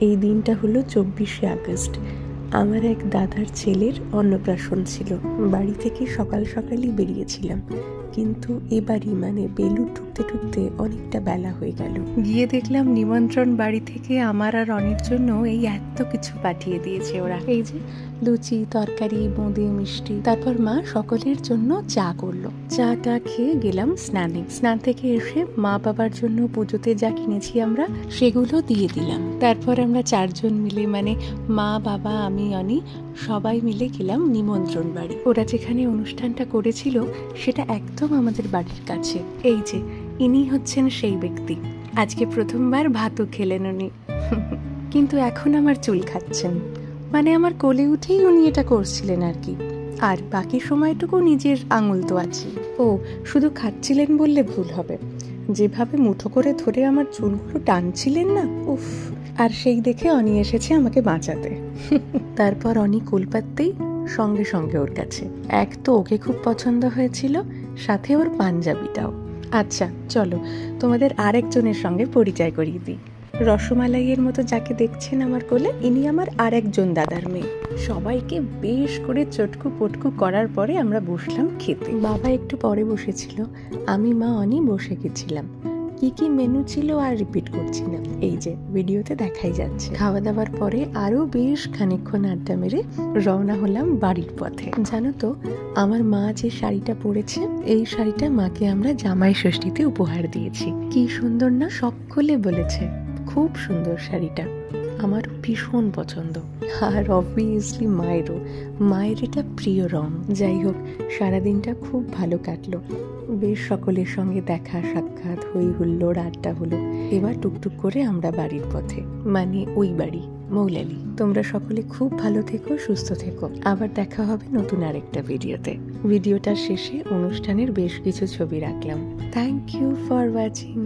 এই দিনটা হলো 24শে আগস্ট। আমার এক দাদার ছেলের অন্নপ্রাশন ছিল। বাড়ি থেকে সকাল সকালই বেরিয়েছিলাম, কিন্তু এবারই মানে বেলুড় ঢুকতে ঢুকতে অনেকটা বেলা হয়ে গেল। গিয়ে দেখলাম নিমন্ত্রণ বাড়ি থেকে আমার আর অনির জন্য এই এত কিছু পাঠিয়ে দিয়েছে ওরা। এই যে লুচি, তরকারি, বোঁদে, মিষ্টি। তারপর মা সকলের জন্য চা করলো। চাটা খেয়ে গেলাম স্নানে। স্নান থেকে এসে মা বাবার জন্য পুজোতে যা কিনেছি আমরা সেগুলো দিয়ে দিলাম। তারপর আমরা 4 জন মিলে মানে মা, বাবা, আমি, অনি সবাই মিলে গেলাম নিমন্ত্রণ বাড়ি। ওরা যেখানে অনুষ্ঠানটা করেছিল সেটা একদম আমাদের বাড়ির কাছে। এই যে ইনি হচ্ছেন সেই ব্যক্তি। আজকে প্রথমবার ভাতও খেলেন উনি, কিন্তু এখন আমার চুল খাচ্ছেন। মানে আমার কোলে উঠেই উনি এটা করছিলেন আর কি। আর বাকি সময়টুকু নিজের আঙুল তো আছে। ও শুধু খাচ্ছিলেন বললে ভুল হবে, যেভাবে মুঠো করে ধরে আমার চুলগুলো টানছিলেন না, উফ। আর সেই দেখে অনি এসেছে আমাকে বাঁচাতে। তারপর অনি কুল পাততেই সঙ্গে সঙ্গে ওর কাছে। এক তো ওকে খুব পছন্দ হয়েছিল, সাথে ওর পাঞ্জাবিটাও। আচ্ছা চলো তোমাদের আরেকজনের সঙ্গে পরিচয় করিয়ে দিই। রসমালাইয়ের মতো যাকে দেখছেন আমার কোলে, ইনি আমার আরেকজন দাদার মেয়ে। সবাইকে বেশ করে চটকু পটকু করার পরে আমরা বসলাম খেতে। বাবা একটু পরে বসেছিল, আমি, মা, অনি বসে গেছিলাম। কি কি মেনু ছিল আর রিপিট করছি না, এই যে ভিডিওতে দেখাই যাচ্ছে। খাওয়া দাওয়ার পরে আরো বেশ খানিকক্ষণ আড্ডা মেরে রওনা হলাম বাড়ির পথে। জানো তো আমার মা যে শাড়িটা পরেছে, এই শাড়িটা মাকে আমরা জামাই ষষ্ঠীতে উপহার দিয়েছি। কি সুন্দর না, সকলে বলেছে খুব সুন্দর শাড়িটা। আমার ভীষণ পছন্দ, আর অবভিয়াসলি মায়ের এটা প্রিয় রং। যাই হোক, সারাদিনটা খুব ভালো কাটলো। বেশ সকলের সঙ্গে দেখা সাক্ষাৎ, হই হুল্লোড়, আড্ডা হলো। এবার টুকটুক করে আমরা বাড়ির পথে, মানে ওই বাড়ি মৌলালি। তোমরা সকলে খুব ভালো থেকো, সুস্থ থেকো। আবার দেখা হবে নতুন আরেকটা ভিডিওতে। ভিডিওটার শেষে অনুষ্ঠানের বেশ কিছু ছবি রাখলাম। Thank you for watching.